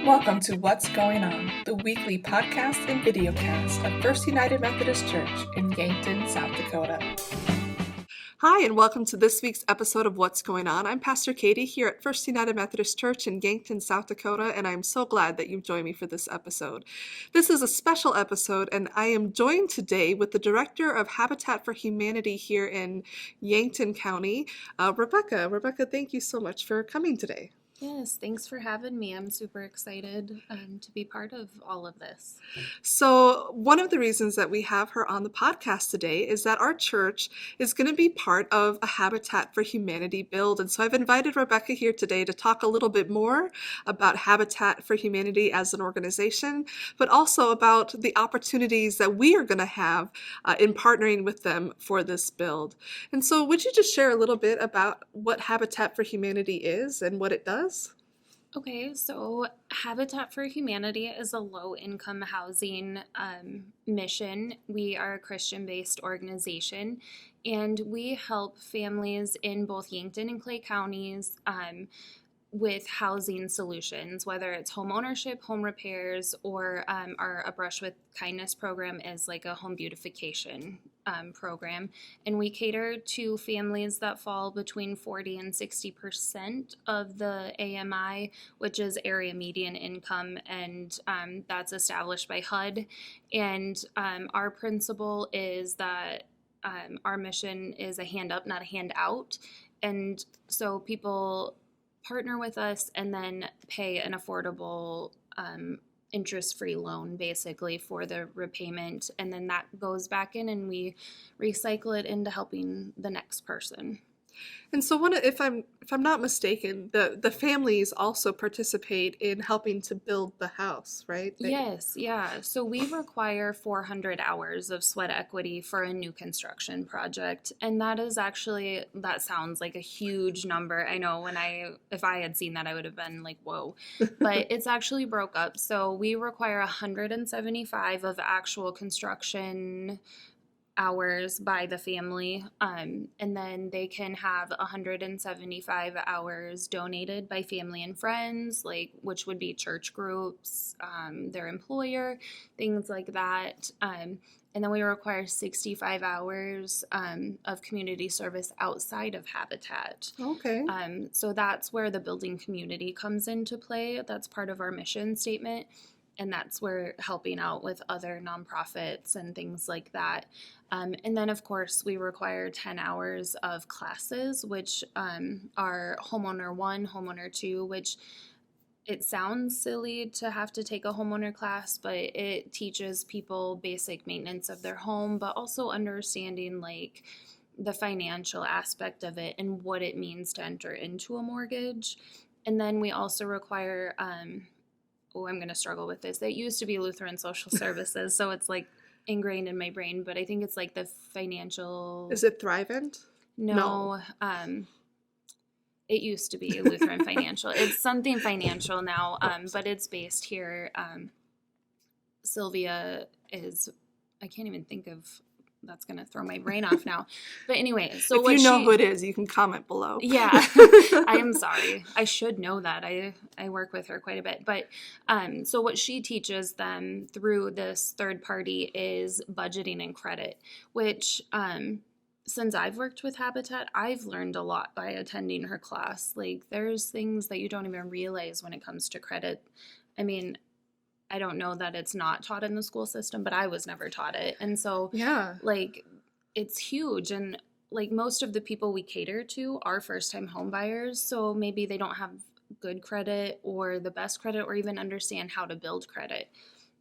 Welcome to What's Going On, the weekly podcast and videocast of First United Methodist Church in Yankton, South Dakota. Hi, and welcome to this week's episode of What's Going On. I'm Pastor Katie here at First United Methodist Church in Yankton, South Dakota, and I'm so glad that you've joined me for this episode. This is a special episode, and I am joined today with the Director of Habitat for Humanity here in Yankton County, Rebecca. Rebecca, thank you so much for coming today. Yes, thanks for having me. I'm super excited to be part of all of this. So one of the reasons that we have her on the podcast today is that our church is going to be part of a Habitat for Humanity build. And so I've invited Rebecca here today to talk a little bit more about Habitat for Humanity as an organization, but also about the opportunities that we are going to have in partnering with them for this build. And so would you just share a little bit about what Habitat for Humanity is and what it does? Okay, so Habitat for Humanity is a low-income housing mission. We are a Christian-based organization, and we help families in both Yankton and Clay counties with housing solutions, whether it's home ownership, home repairs, or our A Brush with Kindness program is like a home beautification program. And we cater to families that fall between 40 and 60% of the AMI, which is area median income, and that's established by HUD. And our principle is that our mission is a hand up, not a hand out. And so people partner with us and then pay an affordable interest-free loan basically for the repayment, and then that goes back in and we recycle it into helping the next person. And so if I'm not mistaken, the families also participate in helping to build the house, right? Yes, yeah. So we require 400 hours of sweat equity for a new construction project. And that sounds like a huge number. I know if I had seen that, I would have been like, whoa. But it's actually broke up. So we require 175 of actual construction hours by the family, and then they can have 175 hours donated by family and friends, which would be church groups, their employer, things like that. And then we require 65 hours of community service outside of Habitat. Okay. So that's where the building community comes into play. That's part of our mission statement. And that's where helping out with other nonprofits and things like that. And then, of course, we require 10 hours of classes, which are Homeowner 1, Homeowner 2, which it sounds silly to have to take a homeowner class, but it teaches people basic maintenance of their home, but also understanding the financial aspect of it and what it means to enter into a mortgage. And then we also require I'm going to struggle with this. It used to be Lutheran Social Services, so it's ingrained in my brain, but I think it's the financial... Is it Thrivent? No. It used to be Lutheran Financial. It's something financial now, but it's based here. Sylvia is... I can't even think of... That's going to throw my brain off now. But anyway, so if you know who it is, you can comment below. Yeah, I am sorry. I should know that. I work with her quite a bit. But so what she teaches them through this third party is budgeting and credit, which since I've worked with Habitat, I've learned a lot by attending her class. There's things that you don't even realize when it comes to credit. I mean, I don't know that it's not taught in the school system, but I was never taught it. And so, yeah, it's huge. And most of the people we cater to are first-time home buyers. So maybe they don't have good credit or the best credit or even understand how to build credit.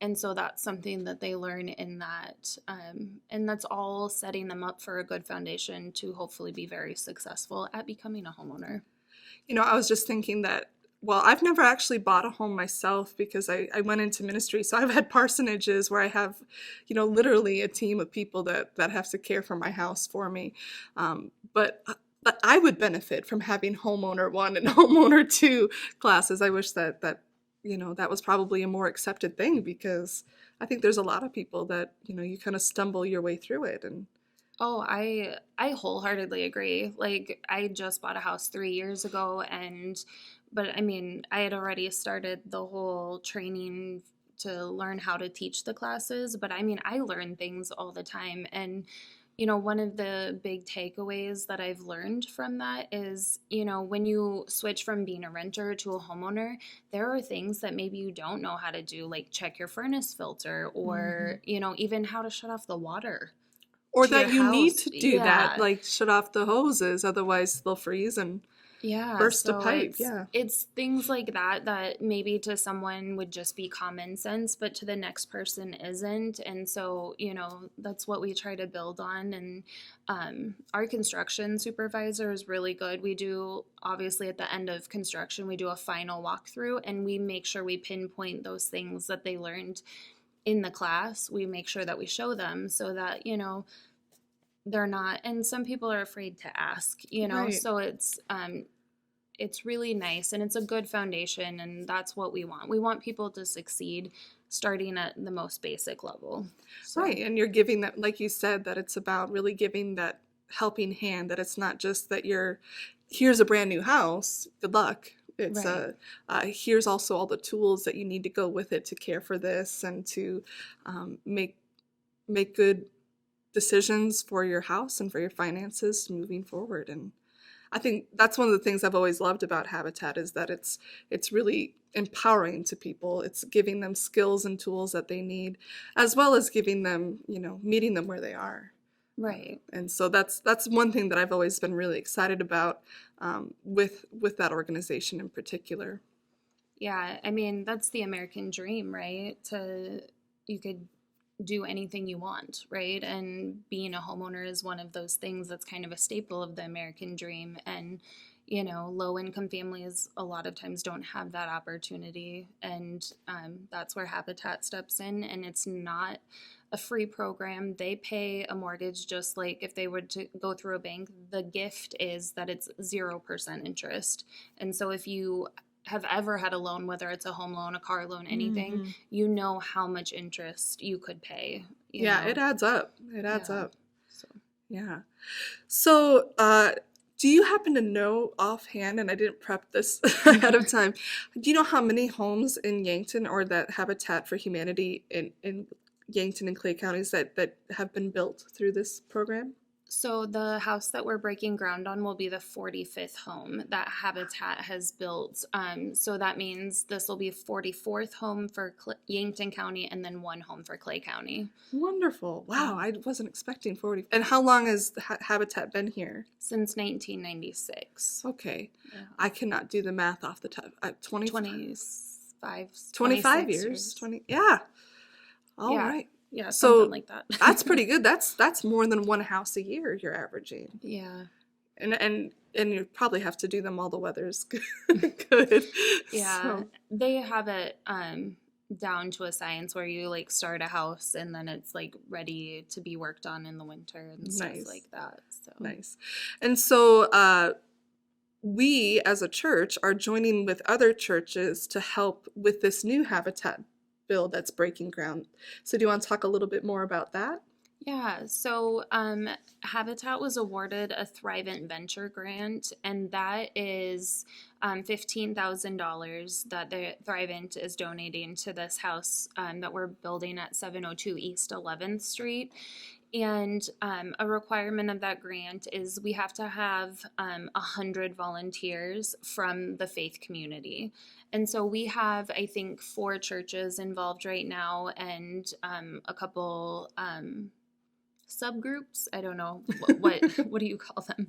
And so that's something that they learn in that. And that's all setting them up for a good foundation to hopefully be very successful at becoming a homeowner. I was just thinking that, well, I've never actually bought a home myself because I went into ministry. So I've had parsonages where I have, literally a team of people that have to care for my house for me. But I would benefit from having Homeowner 1 and Homeowner 2 classes. I wish that that was probably a more accepted thing, because I think there's a lot of people that, you kind of stumble your way through it. And Oh, I wholeheartedly agree. I just bought a house 3 years ago, and But I mean, I had already started the whole training to learn how to teach the classes, but I mean, I learn things all the time. And, one of the big takeaways that I've learned from that is, when you switch from being a renter to a homeowner, there are things that maybe you don't know how to do, like check your furnace filter or, even how to shut off the water Or to your that you need house. to do that, Yeah. like shut off the hoses, otherwise they'll freeze and Yeah, burst a so pipe. it's Yeah. it's things like that maybe to someone would just be common sense, but to the next person isn't. And so, that's what we try to build on. And our construction supervisor is really good. We do, obviously, at the end of construction, we do a final walkthrough, and we make sure we pinpoint those things that they learned in the class. We make sure that we show them so that, they're not, and some people are afraid to ask, Right. so it's really nice, and it's a good foundation, and that's what we want. We want people to succeed starting at the most basic level. So. Right. And you're giving that, like you said, that it's about really giving that helping hand, that it's not just that here's a brand new house, good luck. It's Right. Here's also all the tools that you need to go with it to care for this and to make good decisions for your house and for your finances moving forward. And I think that's one of the things I've always loved about Habitat is that it's really empowering to people. It's giving them skills and tools that they need, as well as giving them, meeting them where they are. Right. And so that's one thing that I've always been really excited about with that organization in particular. Yeah, I mean, that's the American dream, right? You could do anything you want, right? And being a homeowner is one of those things that's kind of a staple of the American dream. And, low income families a lot of times don't have that opportunity. And that's where Habitat steps in. And it's not a free program. They pay a mortgage just like if they were to go through a bank. The gift is that it's 0% interest. And so if you have ever had a loan, whether it's a home loan, a car loan, anything, you know how much interest you could pay. Yeah, it adds up. It adds up. So. Yeah. So, do you happen to know offhand, and I didn't prep this ahead of time, do you know how many homes in Yankton or that Habitat for Humanity in Yankton and Clay counties that have been built through this program? So the house that we're breaking ground on will be the 45th home that Habitat has built. So that means this will be 44th home for Yankton County and then one home for Clay County. Wonderful. Wow, I wasn't expecting 40. And how long has Habitat been here? Since 1996. Okay. Yeah. I cannot do the math off the top. 25 years. 20. Yeah. All right. Yeah, so something like that. That's pretty good. That's more than one house a year you're averaging. Yeah. And you probably have to do them all the weather's good. Yeah. So. They have it down to a science where you like start a house and then it's like ready to be worked on in the winter and stuff like that. So nice. And so we as a church are joining with other churches to help with this new Habitat bill that's breaking ground. So do you want to talk a little bit more about that? Yeah, so Habitat was awarded a Thrivent Venture grant, and that is $15,000 that the Thrivent is donating to this house that we're building at 702 East 11th Street. And a requirement of that grant is we have to have 100 volunteers from the faith community. And so we have, I think, 4 churches involved right now and a couple subgroups. I don't know what do you call them,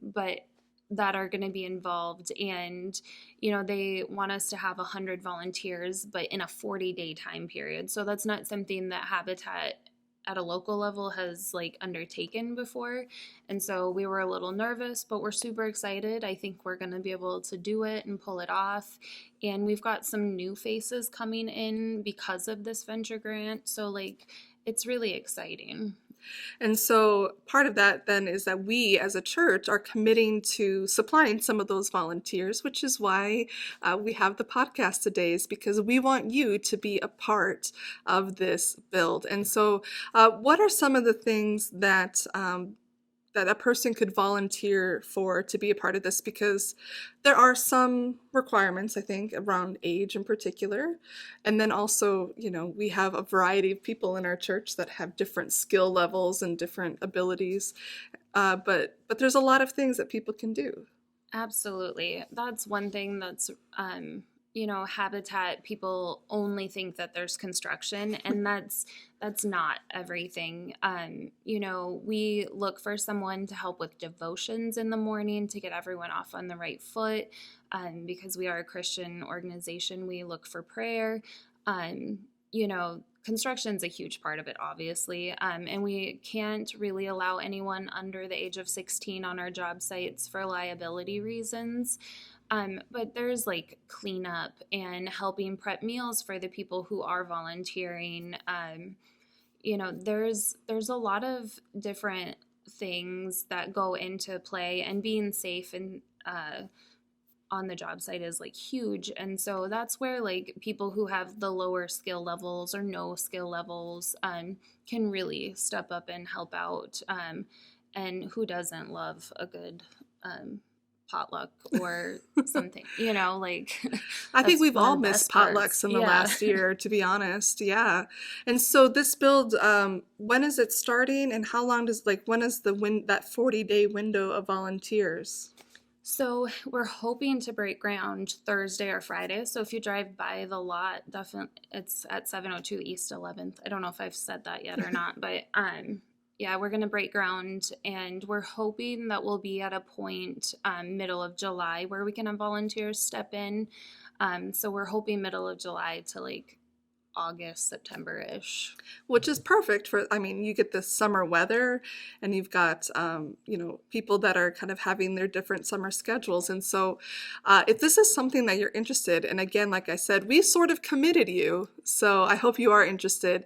but that are going to be involved. And, they want us to have 100 volunteers, but in a 40-day time period. So that's not something that Habitat at a local level has like undertaken before. And so we were a little nervous, but we're super excited. I think we're going to be able to do it and pull it off. And we've got some new faces coming in because of this venture grant. So like, it's really exciting. And so part of that then is that we as a church are committing to supplying some of those volunteers, which is why we have the podcast today, is because we want you to be a part of this build. And so what are some of the things that that a person could volunteer for to be a part of this, because there are some requirements, I think, around age in particular. And then also, we have a variety of people in our church that have different skill levels and different abilities. But there's a lot of things that people can do. Absolutely. That's one thing that's, Habitat, people only think that there's construction, and that's not everything. We look for someone to help with devotions in the morning to get everyone off on the right foot. Because we are a Christian organization, we look for prayer. Construction's a huge part of it, obviously, and we can't really allow anyone under the age of 16 on our job sites for liability reasons. But there's like cleanup and helping prep meals for the people who are volunteering. There's a lot of different things that go into play, and being safe and on the job site is like huge. And so that's where like people who have the lower skill levels or no skill levels can really step up and help out. And who doesn't love a good potluck or something, like I think we've all the missed best parts. potlucks in the last year, to be honest. Yeah. And so this build, when is it starting, and how long when is that 40-day window of volunteers? So we're hoping to break ground Thursday or Friday. So if you drive by the lot, definitely it's at 702 East 11th. I don't know if I've said that yet or not, but yeah, we're going to break ground, and we're hoping that we'll be at a point middle of July where we can have volunteers step in. So we're hoping middle of July to like August, September-ish. Which is perfect you get the summer weather, and you've got, people that are kind of having their different summer schedules. And so if this is something that you're interested in, again, like I said, we sort of committed you. So I hope you are interested.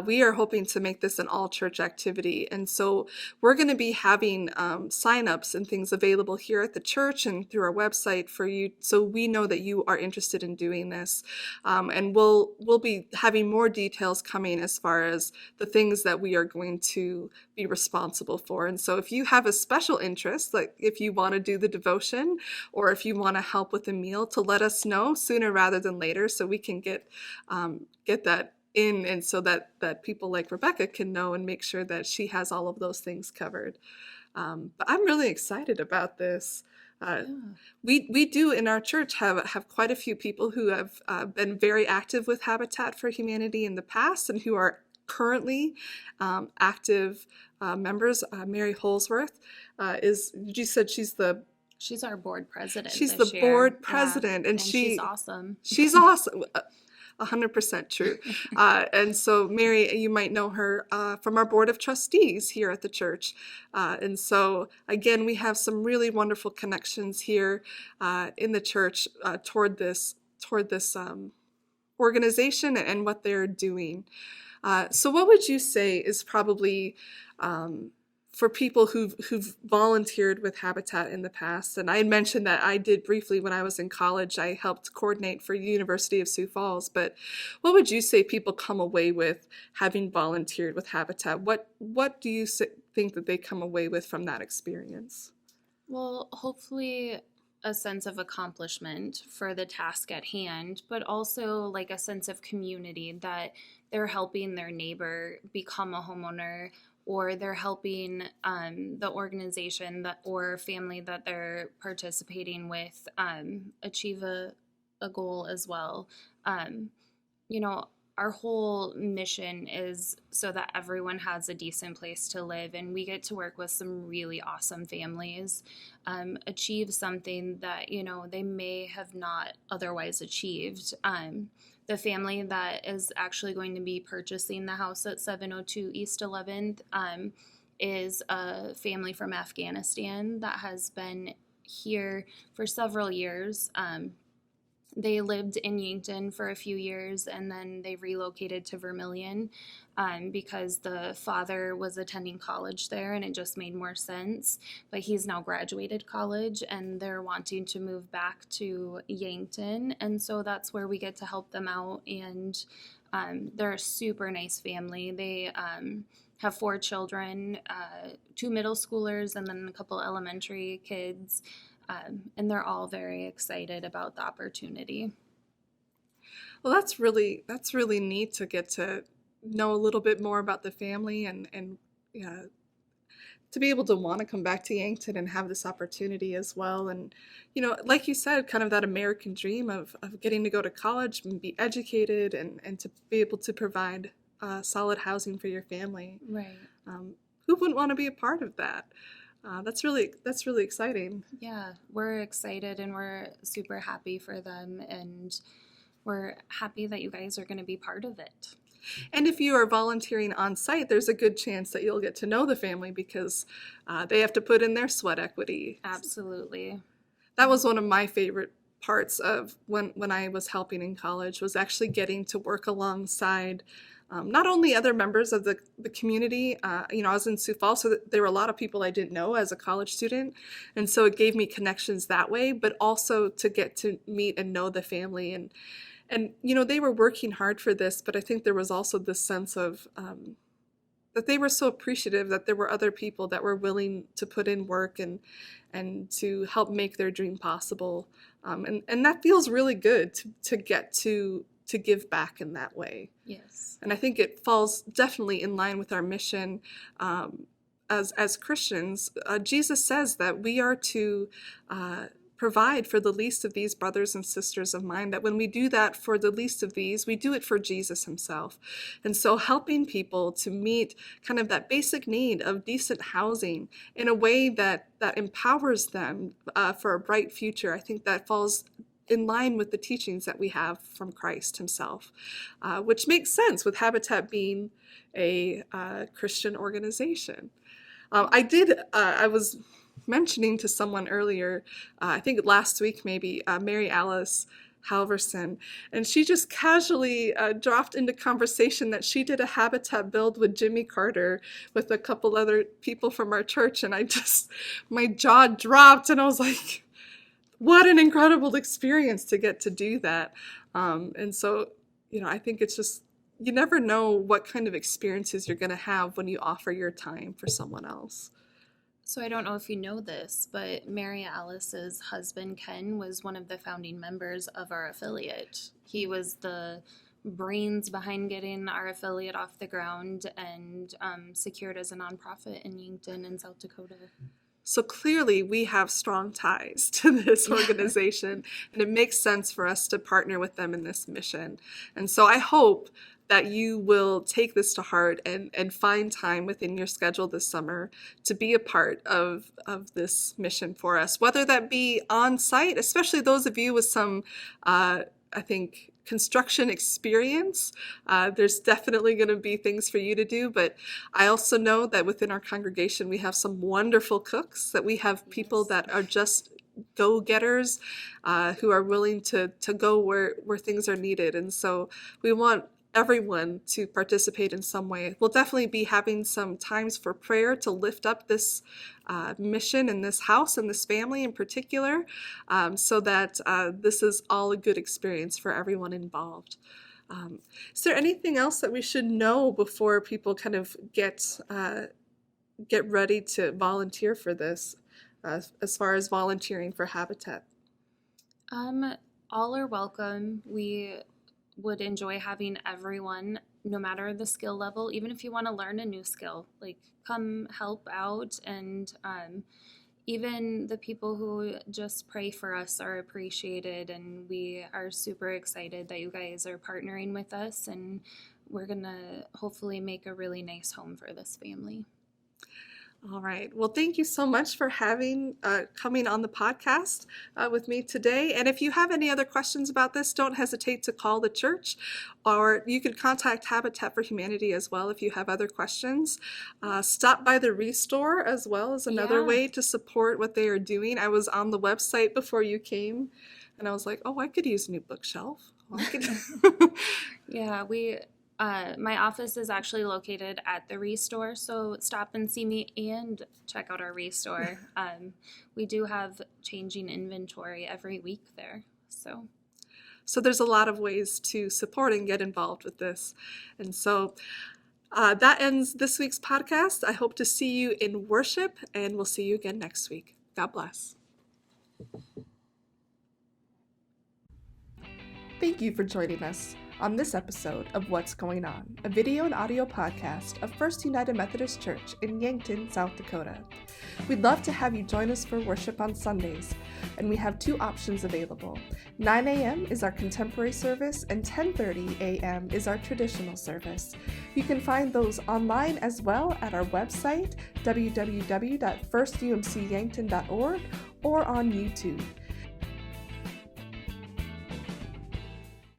We are hoping to make this an all-church activity. And so we're going to be having sign-ups and things available here at the church and through our website for you, so we know that you are interested in doing this. And we'll be having more details coming as far as the things that we are going to be responsible for. And so if you have a special interest, like if you want to do the devotion or if you want to help with the meal, to let us know sooner rather than later, so we can get that in, and so that people like Rebecca can know and make sure that she has all of those things covered. But I'm really excited about this. We do in our church have quite a few people who have been very active with Habitat for Humanity in the past, and who are currently active members. Mary Holsworth you said She's our board president. She's the board president, and she's awesome. She's awesome. 100% true. And so Mary, you might know her from our board of trustees here at the church. And so again, we have some really wonderful connections here in the church toward this organization and what they're doing. So what would you say is probably for people who've volunteered with Habitat in the past? And I had mentioned that I did briefly when I was in college. I helped coordinate for the University of Sioux Falls. But what would you say people come away with having volunteered with Habitat? What do you think that they come away with from that experience? Well, hopefully a sense of accomplishment for the task at hand, but also like a sense of community, that they're helping their neighbor become a homeowner, or they're helping the organization or family that they're participating with achieve a goal as well. Our whole mission is so that everyone has a decent place to live, and we get to work with some really awesome families, achieve something that, they may have not otherwise achieved. The family that is actually going to be purchasing the house at 702 East 11th is a family from Afghanistan that has been here for several years. They lived in Yankton for a few years, and then they relocated to Vermilion because the father was attending college there, and it just made more sense. But he's now graduated college, and they're wanting to move back to Yankton, and so that's where we get to help them out. And they're a super nice family. They have 4 children, 2 middle schoolers, and then a couple elementary kids. And they're all very excited about the opportunity. Well, that's really neat to get to know a little bit more about the family and yeah, to be able to want to come back to Yankton and have this opportunity as well. And, like you said, kind of that American dream of getting to go to college and be educated and to be able to provide solid housing for your family. Right. Who wouldn't want to be a part of that? That's really exciting. Yeah, we're excited and we're super happy for them, and we're happy that you guys are going to be part of it. And if you are volunteering on site, there's a good chance that you'll get to know the family because they have to put in their sweat equity. Absolutely. That was one of my favorite parts of when I was helping in college, was actually getting to work alongside not only other members of the community. I was in Sioux Falls, so there were a lot of people I didn't know as a college student. And so it gave me connections that way, but also to get to meet and know the family. And they were working hard for this, but I think there was also this sense of that they were so appreciative that there were other people that were willing to put in work and to help make their dream possible. And that feels really good to get to give back in that way. Yes. And I think it falls definitely in line with our mission as Christians. Jesus says that we are to provide for the least of these brothers and sisters of mine, that when we do that for the least of these, we do it for Jesus himself. And so helping people to meet kind of that basic need of decent housing in a way that empowers them for a bright future, I think that falls in line with the teachings that we have from Christ himself, which makes sense with Habitat being a Christian organization. I was mentioning to someone earlier, I think last week maybe, Mary Alice Halverson, and she just casually dropped into conversation that she did a Habitat build with Jimmy Carter with a couple other people from our church, and my jaw dropped, and I was like, what an incredible experience to get to do that. And so, I think it's just, you never know what kind of experiences you're going to have when you offer your time for someone else. So I don't know if you know this, but Mary Alice's husband, Ken, was one of the founding members of our affiliate. He was the brains behind getting our affiliate off the ground and secured as a nonprofit in Yankton and South Dakota. So clearly we have strong ties to this organization, and it makes sense for us to partner with them in this mission. And so I hope that you will take this to heart and find time within your schedule this summer to be a part of this mission for us, whether that be on site, especially those of you with some, I think, construction experience. There's definitely going to be things for you to do, but I also know that within our congregation we have some wonderful cooks, that we have people that are just go-getters who are willing to go where things are needed. And so we want everyone to participate in some way. We'll definitely be having some times for prayer to lift up this mission and this house and this family in particular, so that this is all a good experience for everyone involved. Is there anything else that we should know before people kind of get ready to volunteer for this, as far as volunteering for Habitat? All are welcome. We would enjoy having everyone, no matter the skill level, even if you want to learn a new skill, like come help out. And even the people who just pray for us are appreciated, and we are super excited that you guys are partnering with us, and we're gonna hopefully make a really nice home for this family. All right. Well, thank you so much for coming on the podcast with me today. And if you have any other questions about this, don't hesitate to call the church, or you could contact Habitat for Humanity as well if you have other questions. Stop by the Restore as well as another way to support what they are doing. I was on the website before you came, and I was like, oh, I could use a new bookshelf. Yeah, my office is actually located at the Restore, so stop and see me and check out our Restore. We do have changing inventory every week there. So there's a lot of ways to support and get involved with this. And so That ends this week's podcast. I hope to see you in worship, and we'll see you again next week. God bless. Thank you for joining us on this episode of What's Going On, a video and audio podcast of First United Methodist Church in Yankton, South Dakota. We'd love to have you join us for worship on Sundays, and we have two options available. 9 a.m. is our contemporary service, and 10:30 a.m. is our traditional service. You can find those online as well at our website, www.firstumcyankton.org, or on YouTube.